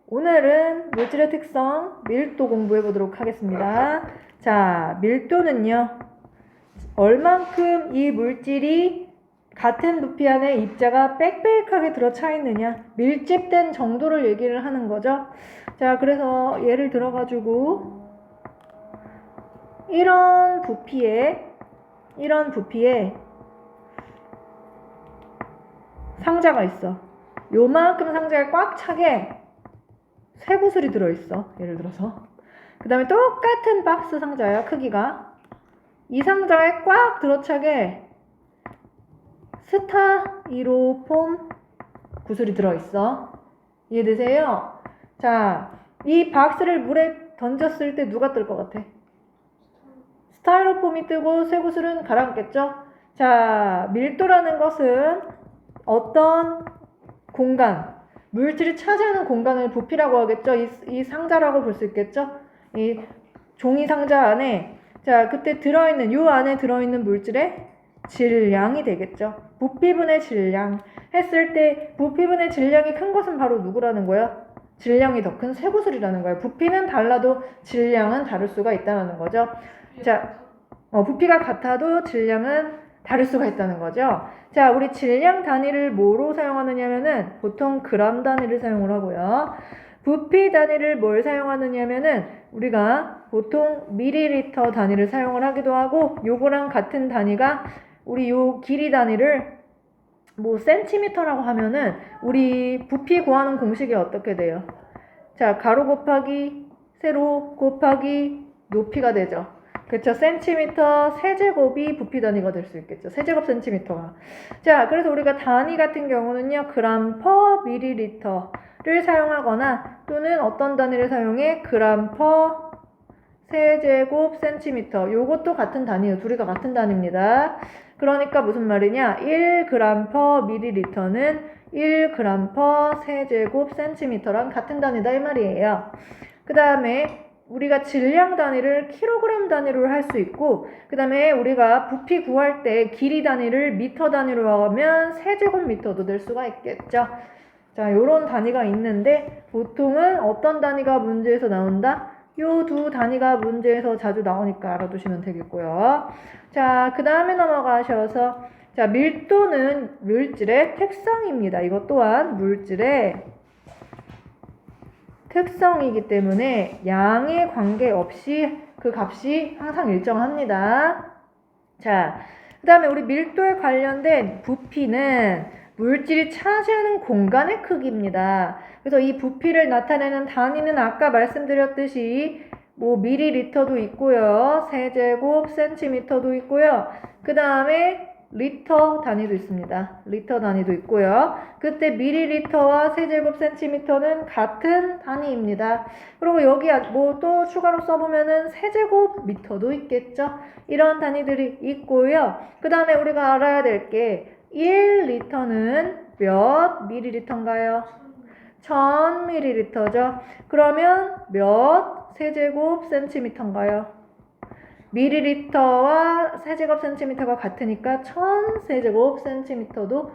오늘은 물질의 특성, 밀도 공부해 보도록 하겠습니다. 자, 밀도는요, 얼만큼 이 물질이 같은 부피 안에 입자가 빽빽하게 들어차 있느냐, 밀집된 정도를 얘기를 하는 거죠. 자, 그래서 예를 들어가지고 이런 부피에 상자가 있어. 요만큼 상자에 꽉 차게 쇠구슬이 들어있어. 예를 들어서. 그 다음에 똑같은 박스 상자야, 크기가. 이 상자에 꽉 들어차게 스타이로폼 구슬이 들어있어. 이해되세요? 자, 이 박스를 물에 던졌을 때 누가 뜰 것 같아? 스타이로폼이 뜨고 쇠구슬은 가라앉겠죠? 자, 밀도라는 것은 어떤 공간, 물질이 차지하는 공간을 부피라고 하겠죠? 이 상자라고 볼 수 있겠죠? 이 종이 상자 안에, 자, 그때 요 안에 들어있는 물질의 질량이 되겠죠? 부피분의 질량 했을 때 부피분의 질량이 큰 것은 바로 누구라는 거야? 질량이 더 큰 쇠구슬이라는 거예요. 부피는 달라도 질량은 다를 수가 있다는 거죠. 자, 부피가 같아도 질량은 다를 수가 있다는 거죠. 자, 우리 질량 단위를 뭐로 사용하느냐면은 보통 그램 단위를 사용을 하고요. 부피 단위를 뭘 사용하느냐면은 우리가 보통 밀리리터 단위를 사용을 하기도 하고, 요거랑 같은 단위가 우리 요 길이 단위를 뭐 센티미터라고 하면은 우리 부피 구하는 공식이 어떻게 돼요? 자, 가로 곱하기 세로 곱하기 높이가 되죠. 그렇죠. 센티미터 세제곱이 부피 단위가 될 수 있겠죠. 세제곱 센티미터가. 자, 그래서 우리가 단위 같은 경우는요, 그램 퍼 밀리리터를 사용하거나 또는 어떤 단위를 사용해? 그램 퍼 세제곱 센티미터. 요것도 같은 단위예요. 둘이 다 같은 단위입니다. 그러니까 무슨 말이냐? 1g 퍼 밀리리터는 1g 퍼 세제곱 센티미터랑 같은 단위다 이 말이에요. 그 다음에 우리가 질량 단위를 킬로그램 단위로 할 수 있고, 그 다음에 우리가 부피 구할 때 길이 단위를 미터 단위로 하면 세제곱미터도 될 수가 있겠죠. 자, 요런 단위가 있는데 보통은 어떤 단위가 문제에서 나온다? 요 두 단위가 문제에서 자주 나오니까 알아두시면 되겠고요. 자, 그 다음에 넘어가셔서, 자, 밀도는 물질의 특성입니다. 이것 또한 물질의 특성이기 때문에 양에 관계없이 그 값이 항상 일정합니다. 자, 그 다음에 우리 밀도에 관련된 부피는 물질이 차지하는 공간의 크기입니다. 그래서 이 부피를 나타내는 단위는 아까 말씀드렸듯이 뭐 밀리리터도 있고요, 세제곱 센티미터도 있고요, 그 다음에 리터 단위도 있습니다. 리터 단위도 있고요. 그때 밀리리터와 세제곱 센티미터는 같은 단위입니다. 그리고 여기 뭐 또 추가로 써보면은 세제곱 미터도 있겠죠. 이런 단위들이 있고요. 그 다음에 우리가 알아야 될 게 1리터는 몇 밀리리터인가요? 1000ml죠. 그러면 몇 세제곱 센티미터인가요? 밀리리터와 세제곱 센티미터가 같으니까 1000세제곱 센티미터도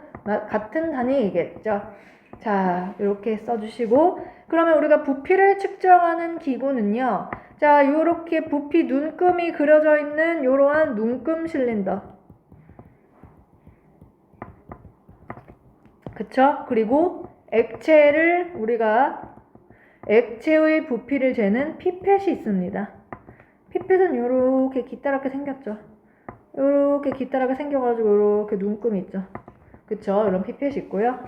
같은 단위이겠죠. 자, 이렇게 써주시고, 그러면 우리가 부피를 측정하는 기구는요, 자, 요렇게 부피 눈금이 그려져 있는 요러한 눈금 실린더, 그쵸? 그리고 우리가 액체의 부피를 재는 피펫이 있습니다. 피펫은 요렇게 깃다랗게 생겼죠. 요렇게 깃다랗게 생겨가지고 요렇게 눈금이 있죠. 그쵸? 이런 피펫이 있고요.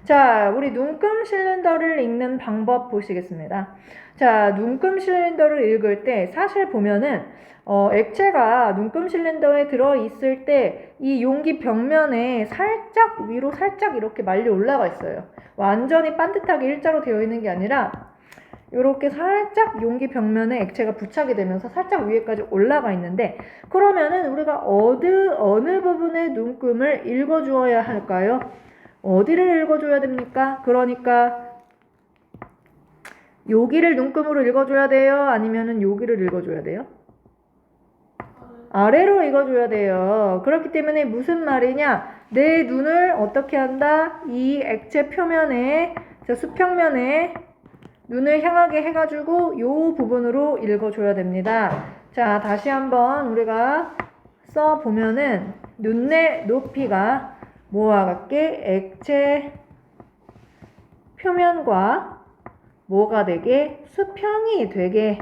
자, 우리 눈금 실린더를 읽는 방법 보시겠습니다. 자, 눈금 실린더를 읽을 때 사실 보면은 액체가 눈금 실린더에 들어있을 때 이 용기 벽면에 살짝 위로 살짝 이렇게 말려 올라가 있어요. 완전히 반듯하게 일자로 되어 있는 게 아니라 이렇게 살짝 용기 벽면에 액체가 부착이 되면서 살짝 위에까지 올라가 있는데, 그러면은 우리가 어느 부분의 눈금을 읽어주어야 할까요? 어디를 읽어줘야 됩니까? 그러니까 여기를 눈금으로 읽어줘야 돼요? 아니면은 여기를 읽어줘야 돼요? 아래로 읽어줘야 돼요. 그렇기 때문에 무슨 말이냐? 내 눈을 어떻게 한다? 이 액체 표면에, 수평면에 눈을 향하게 해가지고 요 부분으로 읽어줘야 됩니다. 자, 다시 한번 우리가 써보면은 눈의 높이가 뭐와 같게 액체 표면과 뭐가 되게 수평이 되게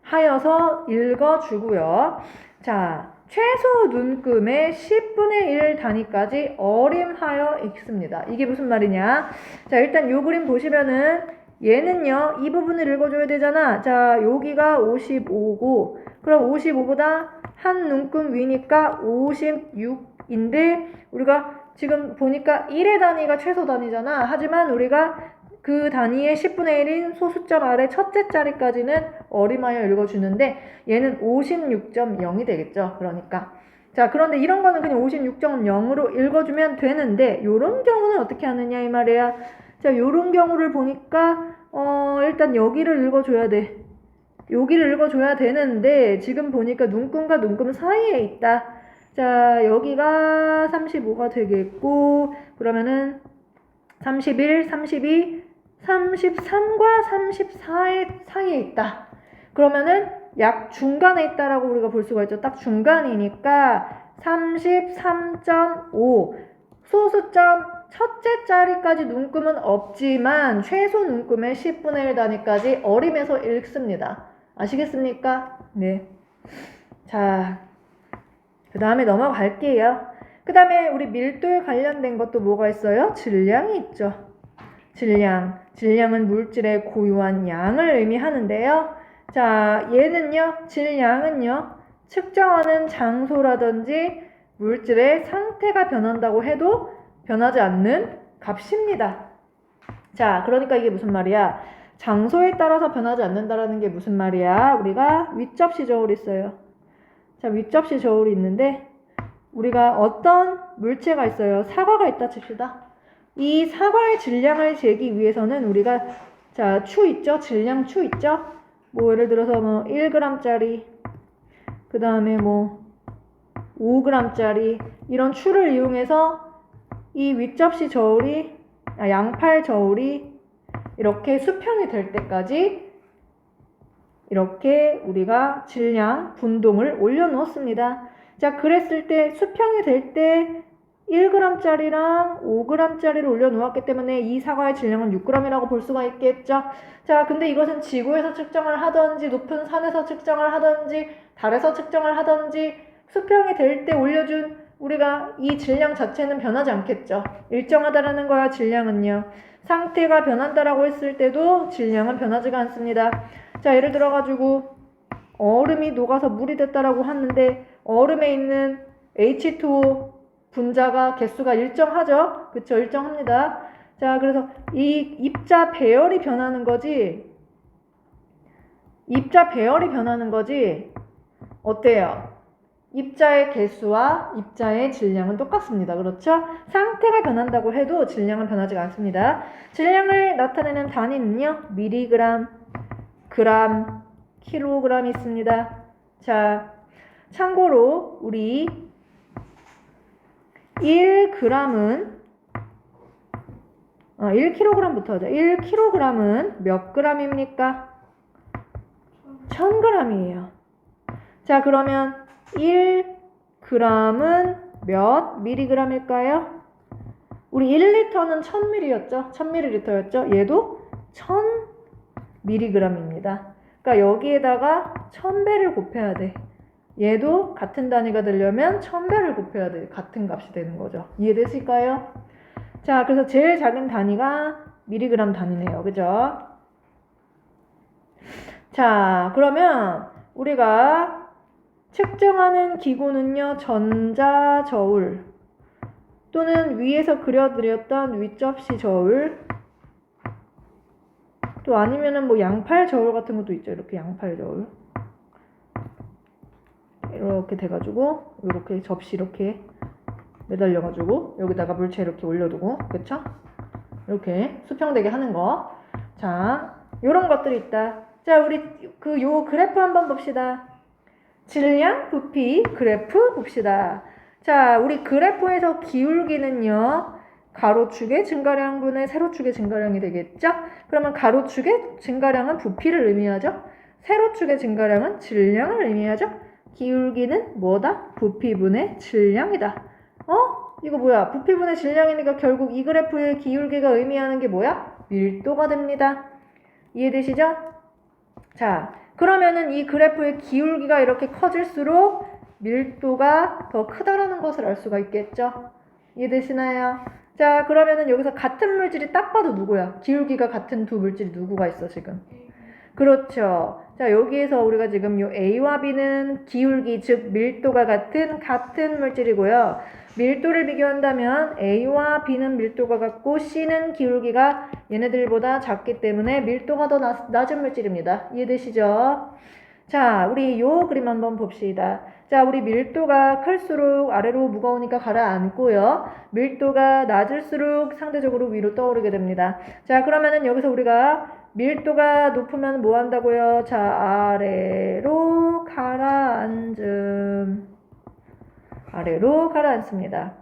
하여서 읽어주고요. 자, 최소 눈금의 10분의 1 단위까지 어림하여 읽습니다. 이게 무슨 말이냐? 자, 일단 요 그림 보시면은 얘는요, 이 부분을 읽어줘야 되잖아. 자, 여기가 55고, 그럼 55보다 한 눈금 위니까 56인데, 우리가 지금 보니까 1의 단위가 최소 단위잖아. 하지만 우리가 그 단위의 10분의 1인 소수점 아래 첫째 자리까지는 어림하여 읽어주는데 얘는 56.0이 되겠죠. 그러니까. 자, 그런데 이런 거는 그냥 56.0으로 읽어주면 되는데 요런 경우는 어떻게 하느냐 이 말이야. 자, 요런 경우를 보니까 일단 여기를 읽어줘야 돼. 여기를 읽어줘야 되는데 지금 보니까 눈금과 눈금 사이에 있다. 자, 여기가 35가 되겠고 그러면은 31, 32, 33과 34의 사이에 있다. 그러면은 약 중간에 있다라고 우리가 볼 수가 있죠. 딱 중간이니까 33.5 소수점 첫째 자리까지 눈금은 없지만 최소 눈금의 10분의 1 단위까지 어림해서 읽습니다. 아시겠습니까? 네. 자, 그 다음에 넘어갈게요. 그 다음에 우리 밀도에 관련된 것도 뭐가 있어요? 질량이 있죠. 질량은 물질의 고유한 양을 의미하는데요. 자, 얘는요, 질량은요, 측정하는 장소라든지 물질의 상태가 변한다고 해도 변하지 않는 값입니다. 자, 그러니까 이게 무슨 말이야? 장소에 따라서 변하지 않는다라는 게 무슨 말이야? 우리가 윗접시 저울이 있어요. 자, 윗접시 저울이 있는데 우리가 어떤 물체가 있어요. 사과가 있다 칩시다. 이 사과의 질량을 재기 위해서는 우리가 자, 추 있죠? 질량 추 있죠? 뭐 예를 들어서 뭐 1g짜리 그 다음에 뭐 5g짜리 이런 추를 이용해서 이 윗접시 저울이 양팔 저울이 이렇게 수평이 될 때까지 이렇게 우리가 질량 분동을 올려놓았습니다. 자, 그랬을 때 수평이 될 때 1g짜리랑 5g짜리를 올려놓았기 때문에 이 사과의 질량은 6g이라고 볼 수가 있겠죠. 자, 근데 이것은 지구에서 측정을 하든지 높은 산에서 측정을 하든지 달에서 측정을 하든지 수평이 될 때 올려준 우리가 이 질량 자체는 변하지 않겠죠. 일정하다라는 거야. 질량은요. 상태가 변한다라고 했을 때도 질량은 변하지가 않습니다. 자, 예를 들어가지고 얼음이 녹아서 물이 됐다라고 하는데 얼음에 있는 H2O 분자가 개수가 일정하죠? 그쵸? 일정합니다. 자, 그래서 이 입자 배열이 변하는 거지. 입자 배열이 변하는 거지. 어때요? 입자의 개수와 입자의 질량은 똑같습니다. 그렇죠? 상태가 변한다고 해도 질량은 변하지 않습니다. 질량을 나타내는 단위는요. 미리그램, 그램, 킬로그램이 있습니다. 자, 참고로 우리 1g은 1kg부터 하자. 1kg은 몇 g입니까? 1000g이에요. 자, 그러면 1g은 몇 mg일까요? 우리 1리터는 1000ml였죠? 1000ml였죠? 얘도 1000mg입니다. 그러니까 여기에다가 1000배를 곱해야 돼. 얘도 같은 단위가 되려면 1000배를 곱해야 돼. 같은 값이 되는 거죠. 이해되실까요? 자, 그래서 제일 작은 단위가 미리그램 단위네요. 그죠? 자, 그러면 우리가 측정하는 기구는요. 전자저울 또는 위에서 그려드렸던 윗접시 저울 또 아니면은 뭐 양팔 저울 같은 것도 있죠. 이렇게 양팔 저울 이렇게 돼가지고 이렇게 접시 이렇게 매달려가지고 여기다가 물체 이렇게 올려두고 그쵸? 이렇게 수평되게 하는 거. 자, 요런 것들이 있다. 자, 우리 요 그래프 한번 봅시다. 질량, 부피, 그래프 봅시다. 자, 우리 그래프에서 기울기는요. 가로축의 증가량분의 세로축의 증가량이 되겠죠? 그러면 가로축의 증가량은 부피를 의미하죠? 세로축의 증가량은 질량을 의미하죠? 기울기는 뭐다? 부피분의 질량이다. 이거 뭐야? 부피분의 질량이니까 결국 이 그래프의 기울기가 의미하는 게 뭐야? 밀도가 됩니다. 이해되시죠? 자, 그러면은 이 그래프의 기울기가 이렇게 커질수록 밀도가 더 크다라는 것을 알 수가 있겠죠? 이해되시나요? 자, 그러면은 여기서 같은 물질이 딱 봐도 누구야? 기울기가 같은 두 물질이 누구가 있어, 지금? 그렇죠. 자, 여기에서 우리가 지금 요 A와 B는 기울기, 즉 밀도가 같은 물질이고요. 밀도를 비교한다면 A와 B는 밀도가 같고 C는 기울기가 얘네들보다 작기 때문에 밀도가 더 낮은 물질입니다. 이해되시죠? 자, 우리 요 그림 한번 봅시다. 자, 우리 밀도가 클수록 아래로 무거우니까 가라앉고요. 밀도가 낮을수록 상대적으로 위로 떠오르게 됩니다. 자, 그러면은 여기서 우리가 밀도가 높으면 뭐 한다고요? 자, 아래로 가라앉습니다.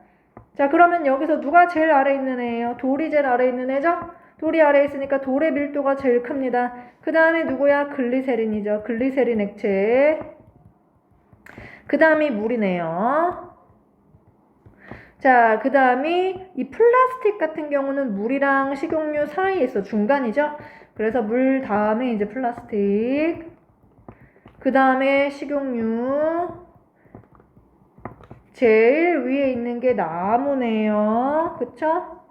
자, 그러면 여기서 누가 제일 아래 있는 애예요? 돌이 제일 아래 있는 애죠? 돌이 아래 있으니까 돌의 밀도가 제일 큽니다. 그 다음에 누구야? 글리세린이죠. 글리세린 액체. 그 다음이 물이네요. 자, 그 다음이 이 플라스틱 같은 경우는 물이랑 식용유 사이에 있어. 중간이죠? 그래서 물 다음에 이제 플라스틱. 그 다음에 식용유. 제일 위에 있는 게 나무네요. 그쵸?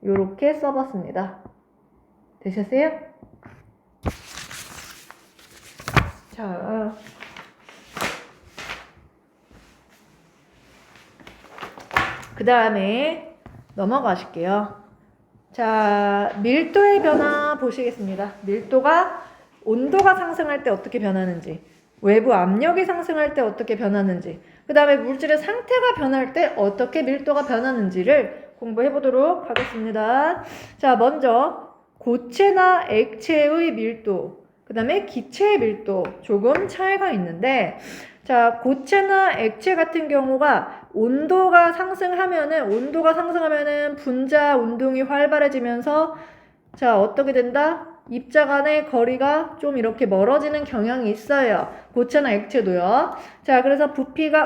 요렇게 써봤습니다. 되셨어요? 자, 그 다음에 넘어가실게요. 자, 밀도의 변화 보시겠습니다. 밀도가 온도가 상승할 때 어떻게 변하는지, 외부 압력이 상승할 때 어떻게 변하는지, 그 다음에 물질의 상태가 변할 때 어떻게 밀도가 변하는지를 공부해 보도록 하겠습니다. 자, 먼저 고체나 액체의 밀도, 그 다음에 기체의 밀도 조금 차이가 있는데, 자, 고체나 액체 같은 경우가 온도가 상승하면은 분자 운동이 활발해지면서 자, 어떻게 된다? 입자 간의 거리가 좀 이렇게 멀어지는 경향이 있어요. 고체나 액체도요. 자, 그래서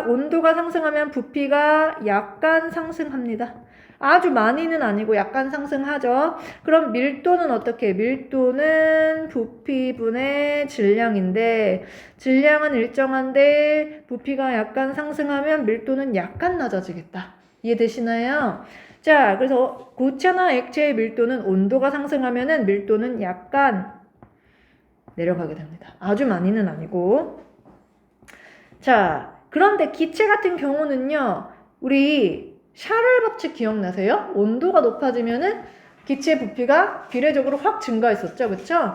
온도가 상승하면 부피가 약간 상승합니다. 아주 많이는 아니고 약간 상승하죠. 그럼 밀도는 어떻게? 밀도는 부피분의 질량인데, 질량은 일정한데 부피가 약간 상승하면 밀도는 약간 낮아지겠다. 이해되시나요? 자, 그래서 고체나 액체의 밀도는 온도가 상승하면은 밀도는 약간 내려가게 됩니다. 아주 많이는 아니고. 자, 그런데 기체 같은 경우는요, 우리 샤를 법칙 기억나세요? 온도가 높아지면은 기체 부피가 비례적으로 확 증가했었죠, 그쵸?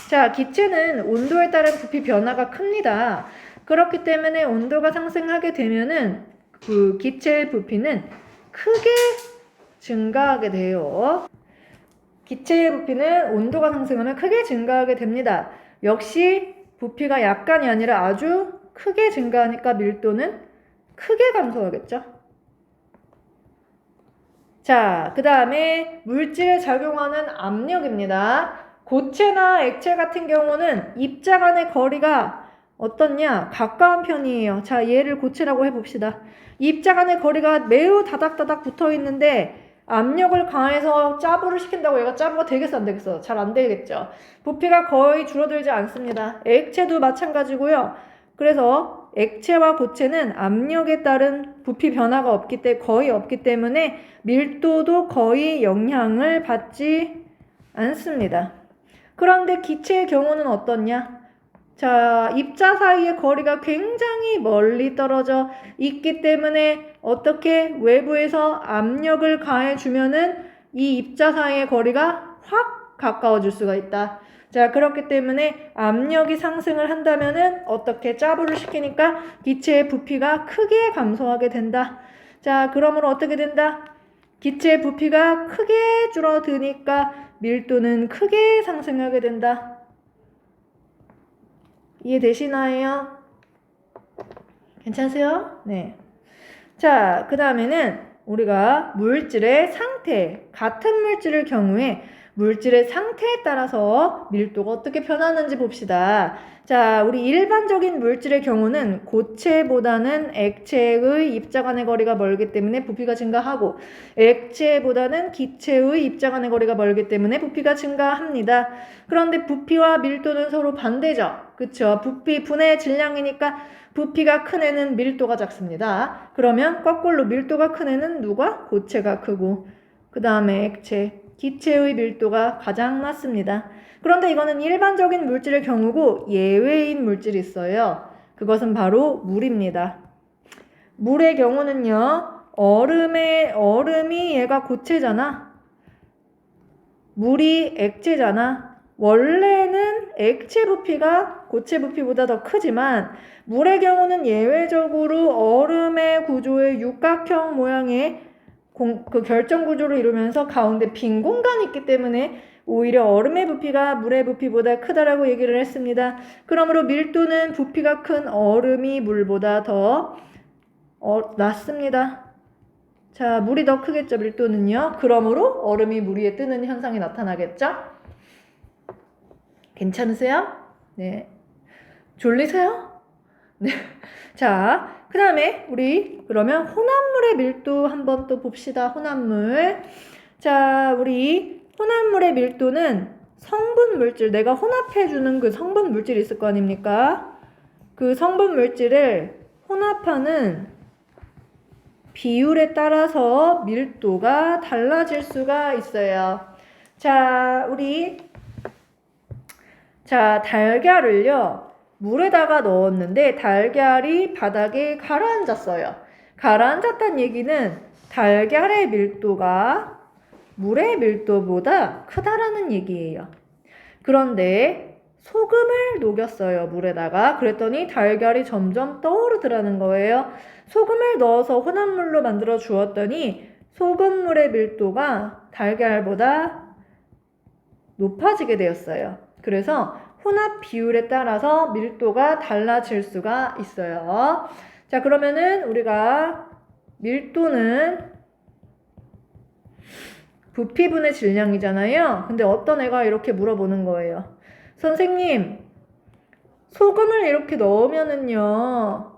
자, 기체는 온도에 따른 부피 변화가 큽니다. 그렇기 때문에 온도가 상승하게 되면은 그 기체의 부피는 크게 증가하게 돼요. 기체의 부피는 온도가 상승하면 크게 증가하게 됩니다. 역시 부피가 약간이 아니라 아주 크게 증가하니까 밀도는 크게 감소하겠죠. 자, 그 다음에 물질에 작용하는 압력입니다. 고체나 액체 같은 경우는 입자 간의 거리가 어떻냐? 가까운 편이에요. 자, 얘를 고체라고 해봅시다. 입자 간의 거리가 매우 다닥다닥 붙어 있는데 압력을 가해서 짜부를 시킨다고 얘가 짜부가 되겠어, 안 되겠어? 잘 안 되겠죠. 부피가 거의 줄어들지 않습니다. 액체도 마찬가지고요. 그래서 액체와 고체는 압력에 따른 부피 변화가 거의 없기 때문에 밀도도 거의 영향을 받지 않습니다. 그런데 기체의 경우는 어떻냐? 자, 입자 사이의 거리가 굉장히 멀리 떨어져 있기 때문에 어떻게 외부에서 압력을 가해주면은 이 입자 사이의 거리가 확 가까워질 수가 있다. 자, 그렇기 때문에 압력이 상승을 한다면은 어떻게 짜부를 시키니까 기체의 부피가 크게 감소하게 된다. 자, 그러므로 어떻게 된다? 기체의 부피가 크게 줄어드니까 밀도는 크게 상승하게 된다. 이해되시나요? 괜찮으세요? 네. 자, 그 다음에는 우리가 물질의 상태, 같은 물질의 경우에 물질의 상태에 따라서 밀도가 어떻게 변하는지 봅시다. 자, 우리 일반적인 물질의 경우는 고체보다는 액체의 입자 간의 거리가 멀기 때문에 부피가 증가하고 액체보다는 기체의 입자 간의 거리가 멀기 때문에 부피가 증가합니다. 그런데 부피와 밀도는 서로 반대죠. 그쵸? 부피 분의 질량이니까 부피가 큰 애는 밀도가 작습니다. 그러면 거꾸로 밀도가 큰 애는 누가? 고체가 크고 그 다음에 액체, 기체의 밀도가 가장 낮습니다. 그런데 이거는 일반적인 물질의 경우고 예외인 물질이 있어요. 그것은 바로 물입니다. 물의 경우는요. 얼음이 얘가 고체잖아. 물이 액체잖아. 원래는 액체 부피가 고체 부피보다 더 크지만 물의 경우는 예외적으로 얼음의 구조의 육각형 모양의 그 결정 구조를 이루면서 가운데 빈 공간이 있기 때문에 오히려 얼음의 부피가 물의 부피보다 크다라고 얘기를 했습니다. 그러므로 밀도는 부피가 큰 얼음이 물보다 더 낮습니다. 자, 물이 더 크겠죠, 밀도는요. 그러므로 얼음이 물 위에 뜨는 현상이 나타나겠죠? 괜찮으세요? 네. 졸리세요? 네. 자, 그 다음에 우리 그러면 혼합물의 밀도 한번 또 봅시다. 혼합물. 자, 우리 혼합물의 밀도는 성분 물질, 내가 혼합해주는 그 성분 물질이 있을 거 아닙니까? 그 성분 물질을 혼합하는 비율에 따라서 밀도가 달라질 수가 있어요. 자, 달걀을요, 물에다가 넣었는데 달걀이 바닥에 가라앉았어요. 가라앉았다는 얘기는 달걀의 밀도가 물의 밀도보다 크다라는 얘기예요. 그런데 소금을 녹였어요, 물에다가. 그랬더니 달걀이 점점 떠오르더라는 거예요. 소금을 넣어서 혼합물로 만들어 주었더니 소금물의 밀도가 달걀보다 높아지게 되었어요. 그래서 혼합 비율에 따라서 밀도가 달라질 수가 있어요. 자, 그러면은 우리가 밀도는 부피분의 질량이잖아요. 근데 어떤 애가 이렇게 물어보는 거예요. 선생님, 소금을 이렇게 넣으면은요,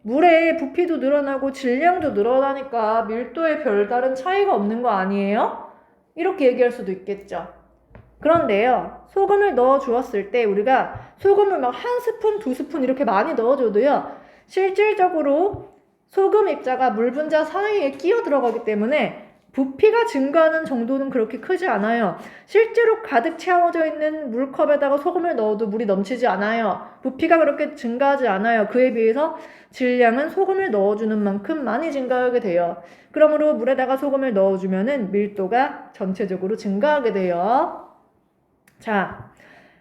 물의 부피도 늘어나고 질량도 늘어나니까 밀도에 별다른 차이가 없는 거 아니에요? 이렇게 얘기할 수도 있겠죠. 그런데요, 소금을 넣어 주었을 때 우리가 소금을 막 1스푼, 2스푼 이렇게 많이 넣어줘도요, 실질적으로 소금 입자가 물 분자 사이에 끼어 들어가기 때문에 부피가 증가하는 정도는 그렇게 크지 않아요. 실제로 가득 채워져 있는 물컵에다가 소금을 넣어도 물이 넘치지 않아요. 부피가 그렇게 증가하지 않아요. 그에 비해서 질량은 소금을 넣어주는 만큼 많이 증가하게 돼요. 그러므로 물에다가 소금을 넣어주면은 밀도가 전체적으로 증가하게 돼요. 자,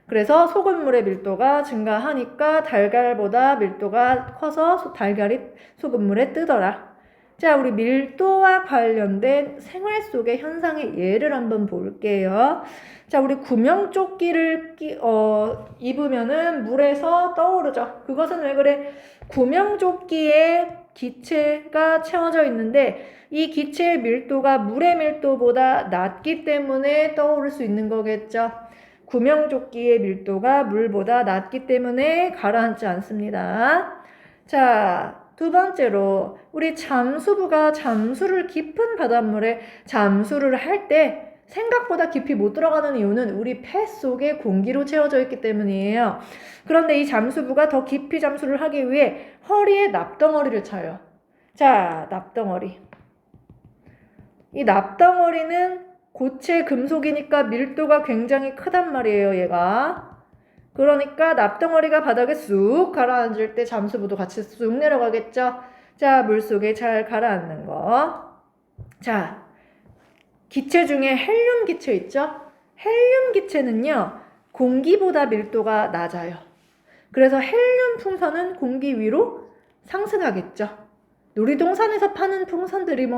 그래서 소금물의 밀도가 증가하니까 달걀보다 밀도가 커서 달걀이 소금물에 뜨더라. 자, 우리 밀도와 관련된 생활 속의 현상의 예를 한번 볼게요. 자, 우리 구명조끼를 입으면은 물에서 떠오르죠. 그것은 왜 그래? 구명조끼에 기체가 채워져 있는데 이 기체의 밀도가 물의 밀도보다 낮기 때문에 떠오를 수 있는 거겠죠. 구명조끼의 밀도가 물보다 낮기 때문에 가라앉지 않습니다. 자, 두 번째로 우리 잠수부가 잠수를 깊은 바닷물에 잠수를 할 때 생각보다 깊이 못 들어가는 이유는 우리 폐 속에 공기로 채워져 있기 때문이에요. 그런데 이 잠수부가 더 깊이 잠수를 하기 위해 허리에 납덩어리를 차요. 자, 납덩어리. 이 납덩어리는 고체 금속이니까 밀도가 굉장히 크단 말이에요, 얘가. 그러니까 납덩어리가 바닥에 쑥 가라앉을 때 잠수부도 같이 쑥 내려가겠죠. 자, 물속에 잘 가라앉는 거. 자, 기체 중에 헬륨 기체 있죠? 헬륨 기체는요, 공기보다 밀도가 낮아요. 그래서 헬륨 풍선은 공기 위로 상승하겠죠. 놀이동산에서 파는 풍선들이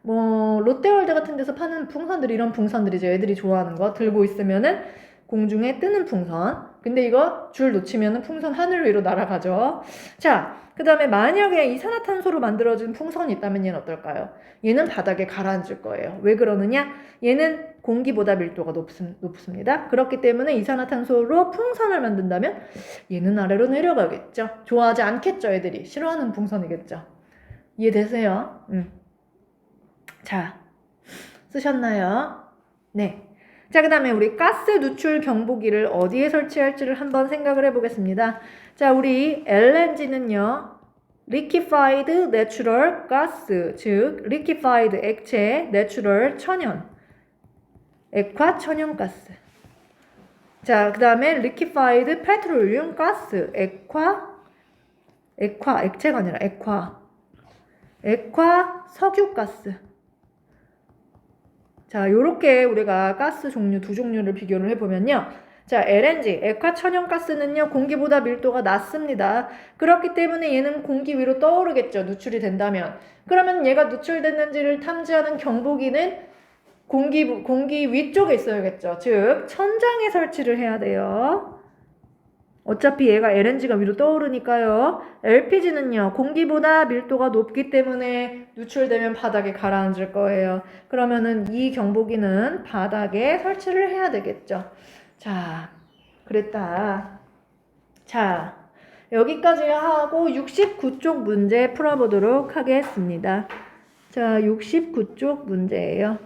롯데월드 같은 데서 파는 풍선들이 이런 풍선들이죠. 애들이 좋아하는 거 들고 있으면은 공중에 뜨는 풍선. 근데 이거 줄 놓치면 풍선 하늘 위로 날아가죠. 자, 그 다음에 만약에 이산화탄소로 만들어진 풍선이 있다면 얘는 어떨까요? 얘는 바닥에 가라앉을 거예요. 왜 그러느냐? 얘는 공기보다 밀도가 높습니다. 그렇기 때문에 이산화탄소로 풍선을 만든다면 얘는 아래로 내려가겠죠. 좋아하지 않겠죠, 애들이. 싫어하는 풍선이겠죠. 이해되세요? 자, 쓰셨나요? 네. 자, 그 다음에 우리 가스 누출 경보기를 어디에 설치할지를 한번 생각을 해보겠습니다. 자, 우리 LNG는요, liquefied natural gas, 즉 liquefied 액체, natural 천연, 액화 천연가스. 자, 그 다음에 liquefied petroleum gas, 액체가 아니라 액화 석유가스. 자, 요렇게 우리가 가스 종류 두 종류를 비교를 해보면요. 자, LNG, 액화천연가스는요, 공기보다 밀도가 낮습니다. 그렇기 때문에 얘는 공기 위로 떠오르겠죠. 누출이 된다면. 그러면 얘가 누출됐는지를 탐지하는 경보기는 공기 위쪽에 있어야겠죠. 즉, 천장에 설치를 해야 돼요. 어차피 얘가 LNG가 위로 떠오르니까요. LPG는요, 공기보다 밀도가 높기 때문에 누출되면 바닥에 가라앉을 거예요. 그러면은 이 경보기는 바닥에 설치를 해야 되겠죠. 자, 그랬다. 자, 여기까지 하고 69쪽 문제 풀어보도록 하겠습니다. 자, 69쪽 문제예요.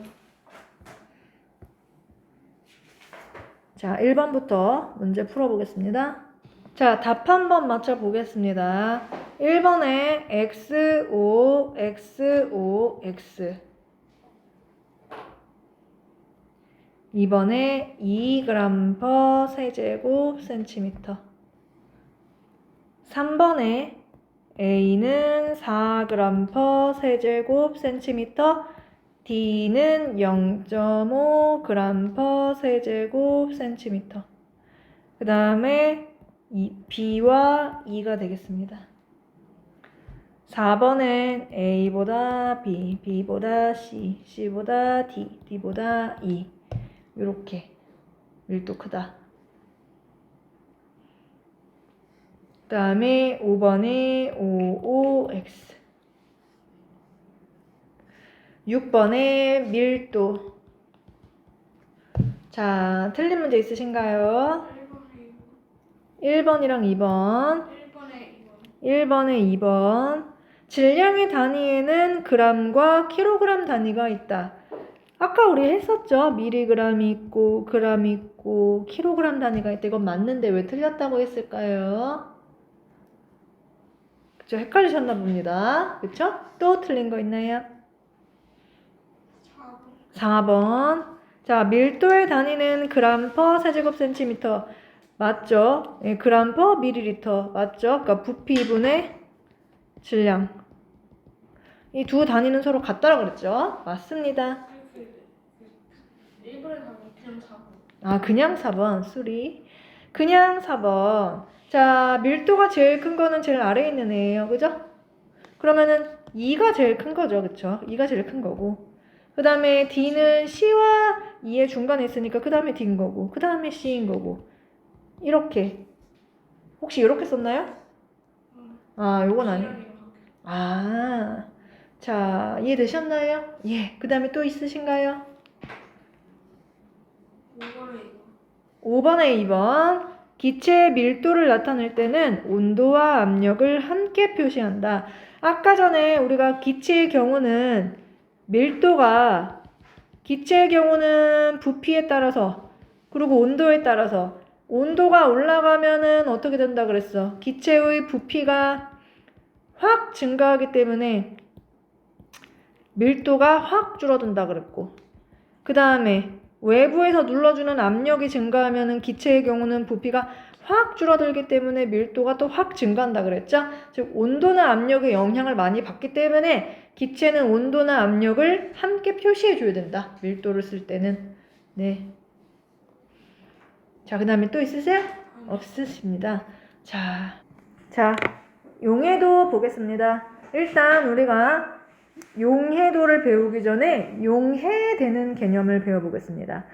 자, 1번부터 문제 풀어보겠습니다. 자, 답 한번 맞춰보겠습니다. 1번에 XO, XO, X. 2번에 2g 세제곱 센티미터. 3번에 A는 4g 세제곱 센티미터, D는 0.5g 세제곱 센티미터. 그 다음에 B와 E가 되겠습니다. 4번엔 A보다 B, B보다 C, C보다 D, D보다 E. 이렇게 밀도 크다. 그 다음에 5번에 OOX. 6번에 밀도. 자, 틀린 문제 있으신가요? 1번이랑 2번. 1번에 2번. 질량의 단위에는 g과 kg 단위가 있다. 아까 우리 했었죠? 미리그램이 있고 g램이 있고 kg 단위가 있다. 이건 맞는데 왜 틀렸다고 했을까요? 그쵸? 헷갈리셨나 봅니다. 그쵸? 또 틀린 거 있나요? 4번. 자, 밀도의 단위는 g per 세제곱 센티미터. 맞죠? 예, g per 밀리리터. 맞죠? 그러니까 부피분의 질량. 이 두 단위는 서로 같다라고 그랬죠? 맞습니다. 1번에 가면 그냥 4번. 아, 그냥 4번. 수리. 그냥 4번. 자, 밀도가 제일 큰 거는 제일 아래에 있는 애예요. 그죠? 그러면은 2가 제일 큰 거죠. 그쵸? 2가 제일 큰 거고. 그 다음에 D는 C와 E의 중간에 있으니까 그 다음에 D인 거고. 그 다음에 C인 거고. 이렇게. 혹시 이렇게 썼나요? 아, 요건 아니에요. 아, 자, 이해되셨나요? 예. 그 다음에 또 있으신가요? 5번에 2번. 기체의 밀도를 나타낼 때는 온도와 압력을 함께 표시한다. 아까 전에 우리가 기체의 경우는 밀도가, 기체의 경우는 부피에 따라서, 그리고 온도에 따라서, 온도가 올라가면은 어떻게 된다 그랬어? 기체의 부피가 확 증가하기 때문에 밀도가 확 줄어든다 그랬고, 그 다음에 외부에서 눌러주는 압력이 증가하면은 기체의 경우는 부피가 확 줄어들기 때문에 밀도가 또 확 증가한다 그랬죠? 즉 온도나 압력의 영향을 많이 받기 때문에 기체는 온도나 압력을 함께 표시해 줘야 된다. 밀도를 쓸 때는. 네. 자, 그 다음에 또 있으세요? 없으십니다. 자, 용해도 보겠습니다. 일단 우리가 용해도를 배우기 전에 용해되는 개념을 배워보겠습니다.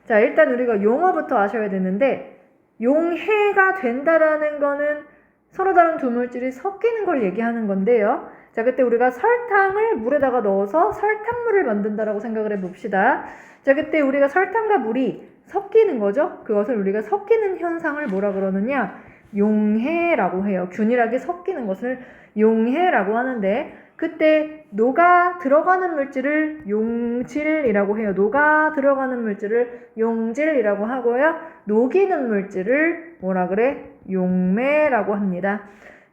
자, 일단 우리가 용어부터 아셔야 되는데, 용해가 된다라는 거는 서로 다른 두 물질이 섞이는 걸 얘기하는 건데요. 자, 그때 우리가 설탕을 물에다가 넣어서 설탕물을 만든다라고 생각을 해봅시다. 자, 그때 우리가 설탕과 물이 섞이는 거죠. 그것을 우리가 섞이는 현상을 뭐라 그러느냐? 용해라고 해요. 균일하게 섞이는 것을 용해라고 하는데, 그때 녹아 들어가는 물질을 용질이라고 해요. 녹아 들어가는 물질을 용질이라고 하고요. 녹이는 물질을 뭐라 그래? 용매라고 합니다.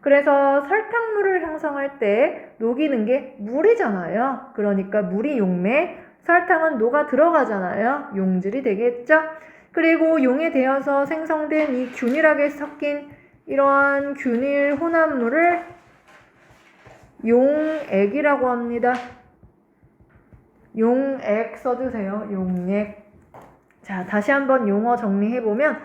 그래서 설탕물을 형성할 때 녹이는 게 물이잖아요. 그러니까 물이 용매, 설탕은 녹아 들어가잖아요. 용질이 되겠죠? 그리고 용에 되어서 생성된 이 균일하게 섞인 이러한 균일 혼합물을 용액이라고 합니다. 용액 써주세요. 용액. 자, 다시 한번 용어 정리해보면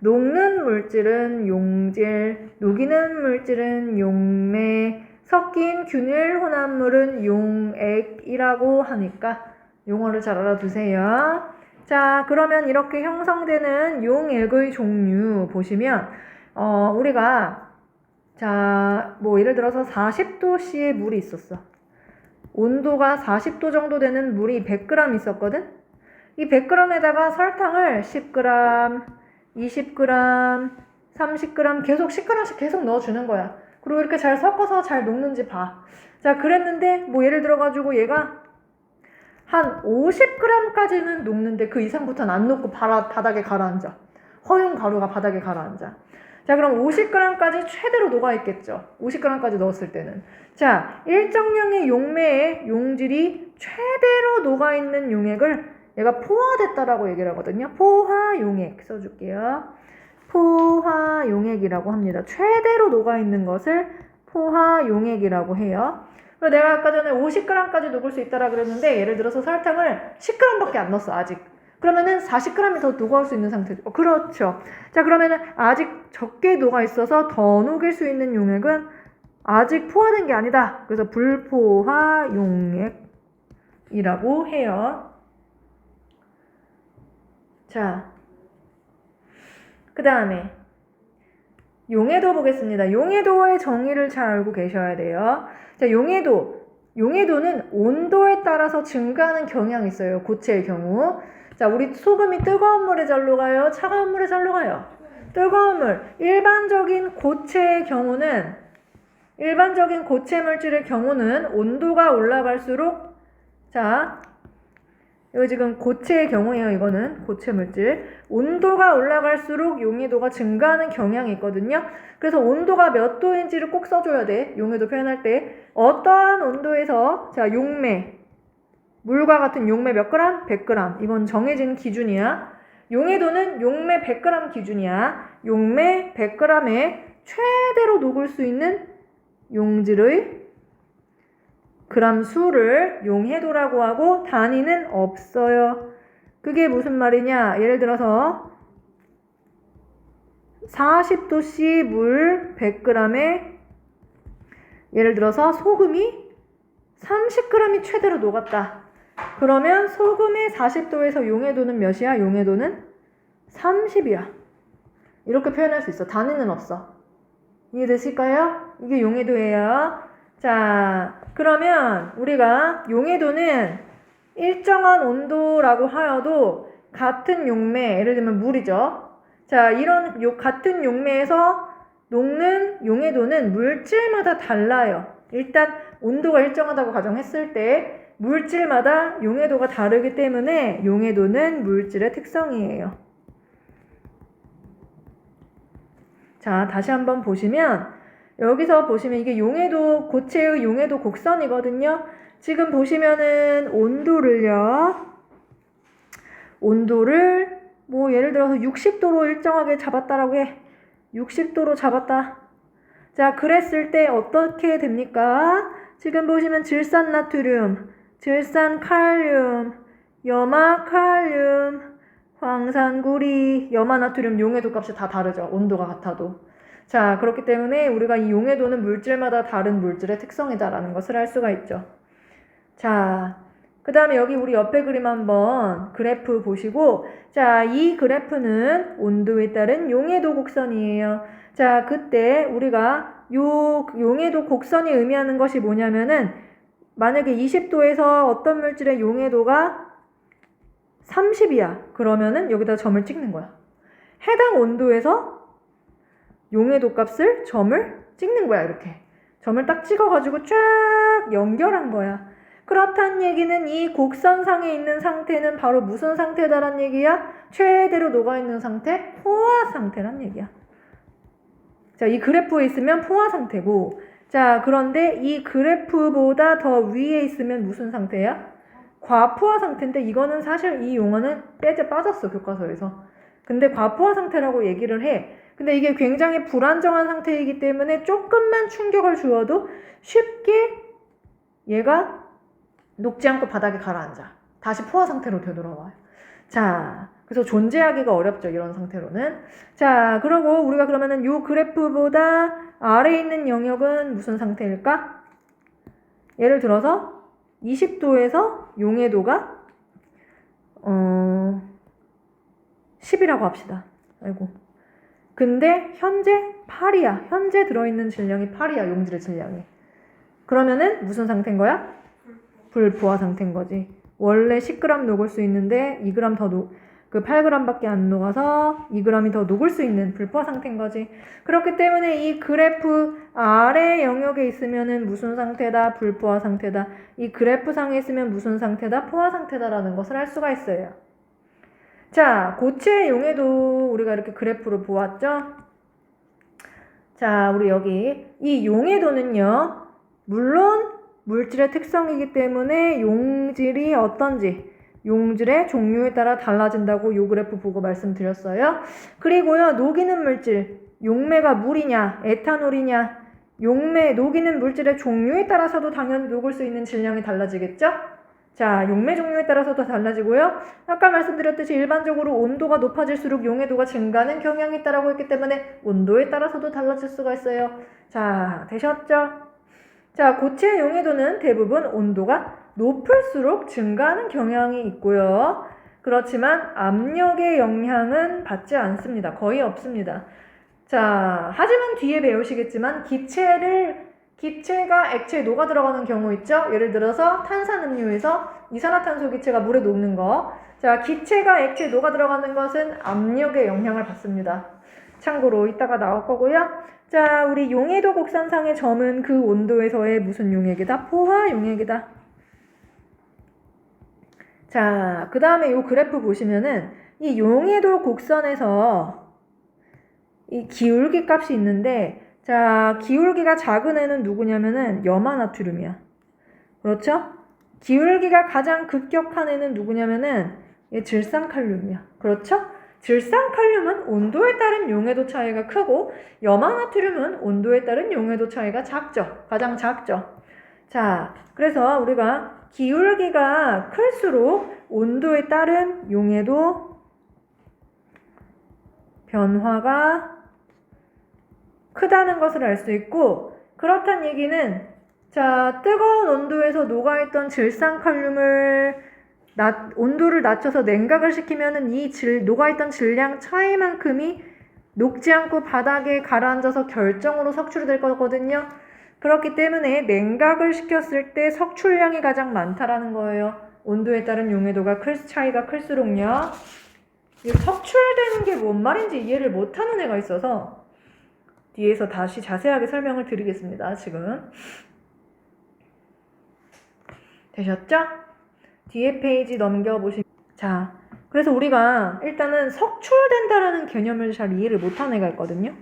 녹는 물질은 용질, 녹이는 물질은 용매, 섞인 균일 혼합물은 용액이라고 하니까 용어를 잘 알아두세요. 자, 그러면 이렇게 형성되는 용액의 종류 보시면 우리가 자, 뭐 예를 들어서 40도씨의 물이 있었어. 온도가 40도 정도 되는 물이 100g 있었거든? 이 100g에다가 설탕을 10g, 20g, 30g 계속 10g씩 계속 넣어주는 거야. 그리고 이렇게 잘 섞어서 잘 녹는지 봐. 자, 그랬는데 뭐 예를 들어가지고 얘가 한 50g까지는 녹는데 그 이상부터는 안 녹고 바닥에 가라앉아. 허용 가루가 바닥에 가라앉아. 자, 그럼 50g까지 최대로 녹아있겠죠. 50g까지 넣었을 때는. 자, 일정량의 용매의 용질이 최대로 녹아있는 용액을 얘가 포화됐다라고 얘기를 하거든요. 포화용액 써줄게요. 포화용액이라고 합니다. 최대로 녹아있는 것을 포화용액이라고 해요. 그리고 내가 아까 전에 50g까지 녹을 수 있다라 그랬는데 예를 들어서 설탕을 10g밖에 안 넣었어 아직. 그러면은 40g이 더 녹아올 수 있는 상태죠. 그렇죠. 자, 그러면은 아직 적게 녹아 있어서 더 녹일 수 있는 용액은 아직 포화된 게 아니다. 그래서 불포화 용액이라고 해요. 자, 그 다음에 용해도 보겠습니다. 용해도의 정의를 잘 알고 계셔야 돼요. 자, 용해도는 온도에 따라서 증가하는 경향이 있어요. 고체의 경우. 자, 우리 소금이 뜨거운 물에 잘 녹아요? 차가운 물에 잘 녹아요? 뜨거운 물. 일반적인 고체 물질의 경우는 온도가 올라갈수록, 자, 이거 지금 고체의 경우예요. 이거는 고체 물질. 온도가 올라갈수록 용해도가 증가하는 경향이 있거든요. 그래서 온도가 몇 도인지를 꼭 써줘야 돼. 용해도 표현할 때. 어떠한 온도에서, 자, 용매. 물과 같은 용매 몇 그램? 100g. 이건 정해진 기준이야. 용해도는 용매 100g 기준이야. 용매 100g에 최대로 녹을 수 있는 용질의 그람 수를 용해도라고 하고 단위는 없어요. 그게 무슨 말이냐? 예를 들어서 40도씨 물 100g에 예를 들어서 소금이 30g이 최대로 녹았다. 그러면 소금의 40도에서 용해도는 몇이야? 용해도는 30이야. 이렇게 표현할 수 있어. 단위는 없어. 이해되실까요? 이게 용해도예요. 자, 그러면 우리가 용해도는 일정한 온도라고 하여도 같은 용매, 예를 들면 물이죠. 자, 이런 같은 용매에서 녹는 용해도는 물질마다 달라요. 일단 온도가 일정하다고 가정했을 때 물질마다 용해도가 다르기 때문에 용해도는 물질의 특성이에요. 자, 다시 한번 보시면 여기서 보시면 이게 용해도, 고체의 용해도 곡선이거든요. 지금 보시면은 온도를 뭐 예를 들어서 60도로 일정하게 잡았다라고 해. 60도로 잡았다. 자, 그랬을 때 어떻게 됩니까? 지금 보시면 질산나트륨, 질산칼륨, 염화칼륨, 황산구리, 염화나트륨 용해도 값이 다 다르죠. 온도가 같아도. 자, 그렇기 때문에 우리가 이 용해도는 물질마다 다른 물질의 특성이다라는 것을 알 수가 있죠. 자, 그 다음에 여기 우리 옆에 그림 한번 그래프 보시고, 자, 이 그래프는 온도에 따른 용해도 곡선이에요. 자, 그때 우리가 요 용해도 곡선이 의미하는 것이 뭐냐면은, 만약에 20도에서 어떤 물질의 용해도가 30이야. 그러면은 여기다 점을 찍는 거야. 해당 온도에서 용해도 값을 점을 찍는 거야. 이렇게 점을 딱 찍어가지고 쫙 연결한 거야. 그렇다는 얘기는 이 곡선상에 있는 상태는 바로 무슨 상태다란 얘기야? 최대로 녹아있는 상태, 포화 상태란 얘기야. 자, 이 그래프에 있으면 포화 상태고, 자, 그런데 이 그래프보다 더 위에 있으면 무슨 상태야? 과포화 상태인데, 이거는 사실 이 용어는 빠졌어, 교과서에서. 근데 과포화 상태라고 얘기를 해. 근데 이게 굉장히 불안정한 상태이기 때문에 조금만 충격을 주어도 쉽게 얘가 녹지 않고 바닥에 가라앉아. 다시 포화 상태로 되돌아와요. 자, 그래서 존재하기가 어렵죠, 이런 상태로는. 자, 그리고 우리가 그러면은 요 그래프보다 아래에 있는 영역은 무슨 상태일까? 예를 들어서 20도에서 용해도가 10이라고 합시다. 아이고. 근데 현재 8이야. 현재 들어있는 질량이 8이야, 용질의 질량이. 그러면은 무슨 상태인 거야? 불포화 상태인 거지. 원래 10g 녹을 수 있는데 2g 더 8g밖에 안 녹아서 2g이 더 녹을 수 있는 불포화 상태인 거지. 그렇기 때문에 이 그래프 아래 영역에 있으면은 무슨 상태다? 불포화 상태다. 이 그래프 상에 있으면 무슨 상태다? 포화 상태다라는 것을 알 수가 있어요. 자, 고체의 용해도 우리가 이렇게 그래프로 보았죠? 자, 우리 여기 이 용해도는요, 물론 물질의 특성이기 때문에 용질이 어떤지, 용질의 종류에 따라 달라진다고 요 그래프 보고 말씀드렸어요. 그리고요, 녹이는 물질, 용매가 물이냐, 에탄올이냐, 용매, 녹이는 물질의 종류에 따라서도 당연히 녹을 수 있는 질량이 달라지겠죠? 자, 용매 종류에 따라서도 달라지고요. 아까 말씀드렸듯이 일반적으로 온도가 높아질수록 용해도가 증가하는 경향이 있다고 했기 때문에 온도에 따라서도 달라질 수가 있어요. 자, 되셨죠? 자, 고체의 용해도는 대부분 온도가 높을수록 증가하는 경향이 있고요. 그렇지만 압력의 영향은 받지 않습니다. 거의 없습니다. 자, 하지만 뒤에 배우시겠지만 기체가 액체에 녹아 들어가는 경우 있죠? 예를 들어서 탄산음료에서 이산화탄소 기체가 물에 녹는 거. 자, 기체가 액체에 녹아 들어가는 것은 압력의 영향을 받습니다. 참고로 이따가 나올 거고요. 자, 우리 용해도 곡선상의 점은 그 온도에서의 무슨 용액이다? 포화 용액이다. 자, 그 다음에 이 그래프 보시면은 이 용해도 곡선에서 이 기울기 값이 있는데, 자, 기울기가 작은 애는 누구냐면은 염화나트륨이야. 그렇죠? 기울기가 가장 급격한 애는 누구냐면은 얘 질산칼륨이야. 그렇죠? 질산칼륨은 온도에 따른 용해도 차이가 크고 염화나트륨은 온도에 따른 용해도 차이가 작죠. 가장 작죠. 자, 그래서 우리가 기울기가 클수록 온도에 따른 용해도 변화가 크다는 것을 알 수 있고, 그렇다는 얘기는 자, 뜨거운 온도에서 녹아있던 질산칼륨을 온도를 낮춰서 냉각을 시키면은 이 녹아있던 질량 차이만큼이 녹지 않고 바닥에 가라앉아서 결정으로 석출이 될 거거든요. 그렇기 때문에 냉각을 시켰을 때 석출량이 가장 많다라는 거예요. 온도에 따른 용해도가 차이가 클수록요. 이 석출되는 게 뭔 말인지 이해를 못하는 애가 있어서 뒤에서 다시 자세하게 설명을 드리겠습니다. 지금 되셨죠? 뒤에 페이지 넘겨보시면, 자, 그래서 우리가 일단은 석출된다라는 개념을 잘 이해를 못하는 애가 있거든요.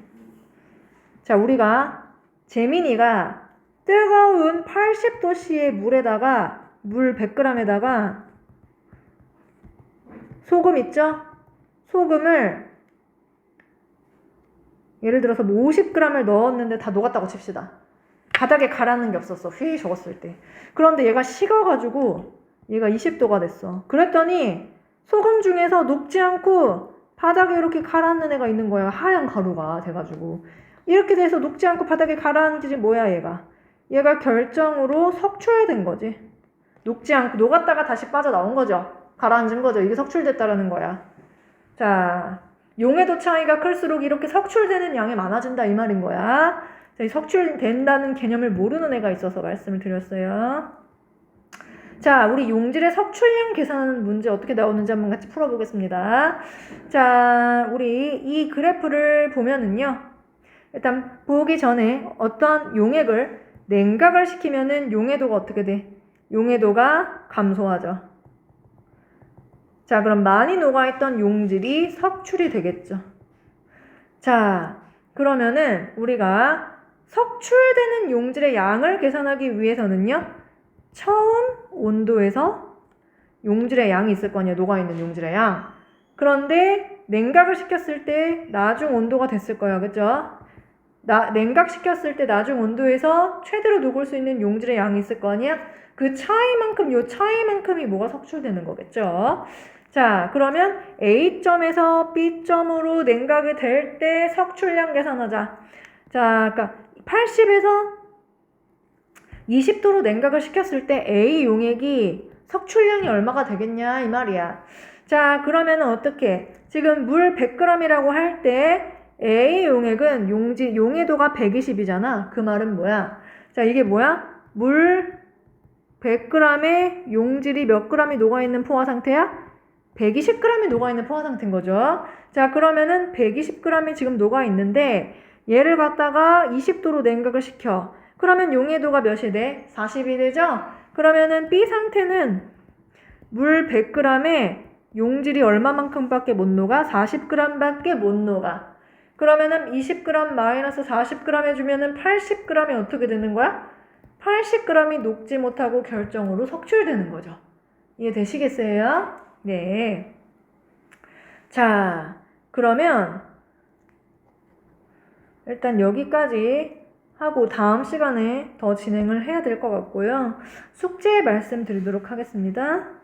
자, 우리가 재민이가 뜨거운 80도씨의 물에다가 물 100g에다가 소금 있죠? 소금을 예를 들어서 뭐 50g을 넣었는데 다 녹았다고 칩시다. 바닥에 가라앉는 게 없었어. 휘 적었을 때. 그런데 얘가 식어가지고 얘가 20도가 됐어. 그랬더니 소금 중에서 녹지 않고 바닥에 이렇게 가라앉는 애가 있는 거야. 하얀 가루가 돼가지고. 이렇게 돼서 녹지 않고 바닥에 가라앉지 뭐야 얘가. 얘가 결정으로 석출된 거지. 녹지 않고 녹았다가 다시 빠져나온 거죠. 가라앉은 거죠. 이게 석출됐다라는 거야. 자, 용해도 차이가 클수록 이렇게 석출되는 양이 많아진다 이 말인 거야. 자, 이 석출된다는 개념을 모르는 애가 있어서 말씀을 드렸어요. 자, 우리 용질의 석출량 계산하는 문제 어떻게 나오는지 한번 같이 풀어보겠습니다. 자, 우리 이 그래프를 보면은요. 일단 보기 전에 어떤 용액을 냉각을 시키면은 용해도가 어떻게 돼? 용해도가 감소하죠. 자, 그럼 많이 녹아있던 용질이 석출이 되겠죠. 자, 그러면은 우리가 석출되는 용질의 양을 계산하기 위해서는요. 처음 온도에서 용질의 양이 있을 거 아니에요. 녹아있는 용질의 양. 그런데 냉각을 시켰을 때 나중 온도가 됐을 거예요. 그죠? 냉각시켰을 때 나중 온도에서 최대로 녹을 수 있는 용질의 양이 있을 거 아니야? 그 차이만큼, 요 차이만큼이 뭐가 석출되는 거겠죠? 자, 그러면 A점에서 B점으로 냉각이 될 때 석출량 계산하자. 자, 그러니까 80에서 20도로 냉각을 시켰을 때 A 용액이 석출량이 얼마가 되겠냐 이 말이야. 자, 그러면은 어떻게? 지금 물 100g이라고 할 때 A 용액은 용해도가 120이잖아. 그 말은 뭐야? 자, 이게 뭐야? 물 100g에 용질이 몇 g이 녹아있는 포화 상태야? 120g이 녹아있는 포화 상태인 거죠. 자, 그러면은 120g이 지금 녹아있는데 얘를 갖다가 20도로 냉각을 시켜. 그러면 용해도가 몇이 돼? 40이 되죠? 그러면은 B 상태는 물 100g에 용질이 얼마만큼 밖에 못 녹아? 40g 밖에 못 녹아. 그러면은 20g 마이너스 40g 해주면은 80g이 어떻게 되는 거야? 80g이 녹지 못하고 결정으로 석출되는 거죠. 이해되시겠어요? 네. 자, 그러면 일단 여기까지 하고 다음 시간에 더 진행을 해야 될 것 같고요. 숙제 말씀드리도록 하겠습니다.